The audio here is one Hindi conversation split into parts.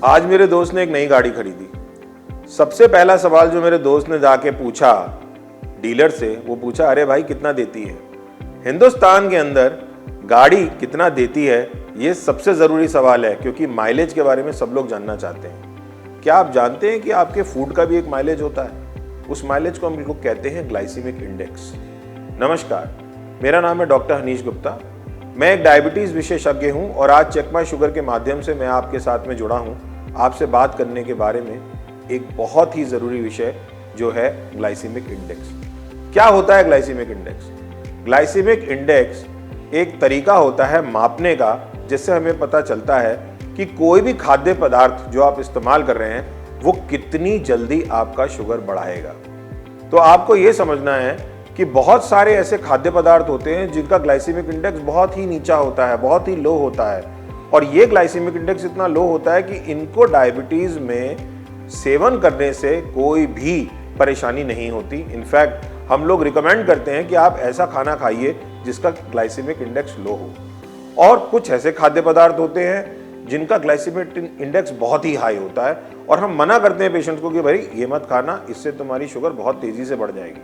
आज मेरे दोस्त ने एक नई गाड़ी खरीदी। सबसे पहला सवाल जो मेरे दोस्त ने जाके पूछा डीलर से, वो पूछा, अरे भाई कितना देती है? हिंदुस्तान के अंदर गाड़ी कितना देती है ये सबसे ज़रूरी सवाल है, क्योंकि माइलेज के बारे में सब लोग जानना चाहते हैं। क्या आप जानते हैं कि आपके फूड का भी एक माइलेज होता है? उस माइलेज को हम लोग कहते हैं ग्लाइसेमिक इंडेक्स। नमस्कार, मेरा नाम है डॉक्टर हनीश गुप्ता। मैं एक डायबिटीज़ विशेषज्ञ हूं और आज चेक माई शुगर के माध्यम से मैं आपके साथ में जुड़ा हूं, आपसे बात करने के बारे में एक बहुत ही ज़रूरी विषय जो है ग्लाइसेमिक इंडेक्स। क्या होता है ग्लाइसेमिक इंडेक्स? ग्लाइसेमिक इंडेक्स एक तरीका होता है मापने का, जिससे हमें पता चलता है कि कोई भी खाद्य पदार्थ जो आप इस्तेमाल कर रहे हैं वो कितनी जल्दी आपका शुगर बढ़ाएगा। तो आपको ये समझना है कि बहुत सारे ऐसे खाद्य पदार्थ होते हैं जिनका ग्लाइसेमिक इंडेक्स बहुत ही नीचा होता है, बहुत ही लो होता है, और ये ग्लाइसेमिक इंडेक्स इतना लो होता है कि इनको डायबिटीज़ में सेवन करने से कोई भी परेशानी नहीं होती। इनफैक्ट हम लोग रिकमेंड करते हैं कि आप ऐसा खाना खाइए जिसका ग्लाइसेमिक इंडेक्स लो हो। और कुछ ऐसे खाद्य पदार्थ होते हैं जिनका ग्लाइसेमिक इंडेक्स बहुत ही हाई होता है और हम मना करते हैं पेशेंट्स को कि भाई ये मत खाना, इससे तुम्हारी शुगर बहुत तेज़ी से बढ़ जाएगी।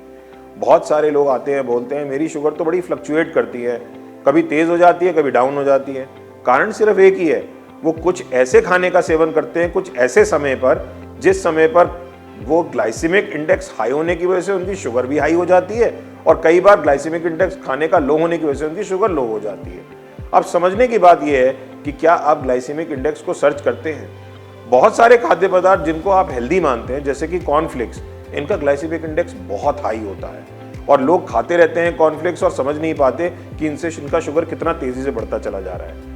बहुत सारे लोग आते हैं, बोलते हैं मेरी शुगर तो बड़ी फ्लक्चुएट करती है, कभी तेज़ हो जाती है, कभी डाउन हो जाती है। कारण सिर्फ एक ही है, वो कुछ ऐसे खाने का सेवन करते हैं कुछ ऐसे समय पर जिस समय पर वो ग्लाइसेमिक इंडेक्स हाई होने की वजह से उनकी शुगर भी हाई हो जाती है, और कई बार ग्लाइसेमिक इंडेक्स खाने का लो होने की वजह से उनकी शुगर लो हो जाती है। अब समझने की बात यह है कि क्या आप ग्लाइसेमिक इंडेक्स को सर्च करते हैं? बहुत सारे खाद्य पदार्थ जिनको आप हेल्दी मानते हैं, जैसे कि कॉर्नफ्लेक्स, इनका ग्लाइसेमिक इंडेक्स बहुत हाई होता है और लोग खाते रहते हैं कॉर्नफ्लेक्स और समझ नहीं पाते कि इनसे इनका शुगर कितना तेजी से बढ़ता चला जा रहा है।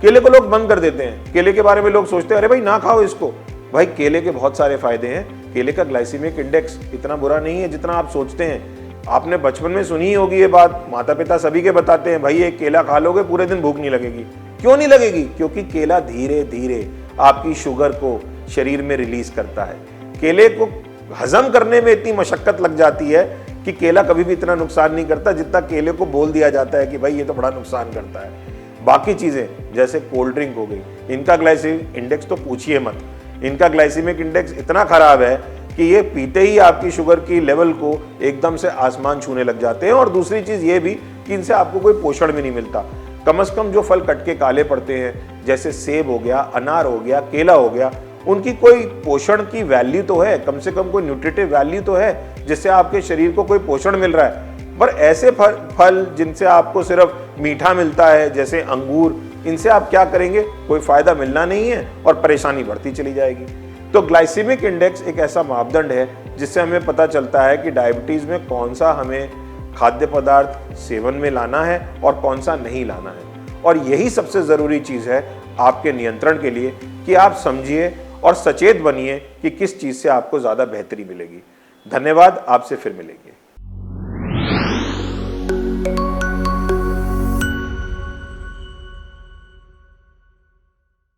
केले को लोग बंद कर देते हैं। केले के बारे में लोग सोचते हैं अरे भाई ना खाओ इसको। भाई केले के बहुत सारे फायदे हैं। केले का ग्लाइसेमिक इंडेक्स इतना बुरा नहीं है जितना आप सोचते हैं। आपने बचपन में सुनी ही होगी ये बात, माता पिता सभी के बताते हैं, भाई एक केला खा लोगे पूरे दिन भूख नहीं लगेगी। क्यों नहीं लगेगी? क्योंकि केला धीरे धीरे आपकी शुगर को शरीर में रिलीज करता है। केले को हजम करने में इतनी मशक्कत लग जाती है कि केला कभी भी इतना नुकसान नहीं करता जितना केले को बोल दिया जाता है कि भाई ये तो बड़ा नुकसान करता है। बाकी चीजें जैसे कोल्ड ड्रिंक हो गई, इनका ग्लाइसेमिक इंडेक्स तो पूछिए मत। इनका ग्लाइसेमिक इंडेक्स इतना खराब है कि ये पीते ही आपकी शुगर की लेवल को एकदम से आसमान छूने लग जाते हैं। और दूसरी चीज ये भी कि इनसे आपको कोई पोषण भी नहीं मिलता। कम से कम जो फल कट के काले पड़ते हैं, जैसे सेब हो गया, अनार हो गया, केला हो गया, उनकी कोई पोषण की वैल्यू तो है, कम से कम कोई न्यूट्रिटिव वैल्यू तो है जिससे आपके शरीर को कोई पोषण मिल रहा है। पर ऐसे फल जिनसे आपको सिर्फ मीठा मिलता है, जैसे अंगूर, इनसे आप क्या करेंगे? कोई फायदा मिलना नहीं है और परेशानी बढ़ती चली जाएगी। तो ग्लाइसेमिक इंडेक्स एक ऐसा मापदंड है जिससे हमें पता चलता है कि डायबिटीज में कौन सा हमें खाद्य पदार्थ सेवन में लाना है और कौन सा नहीं लाना है। और यही सबसे जरूरी चीज है आपके नियंत्रण के लिए कि आप समझिए और सचेत बनिए कि किस चीज से आपको ज्यादा बेहतरी मिलेगी। धन्यवाद, आपसे फिर मिलेंगे।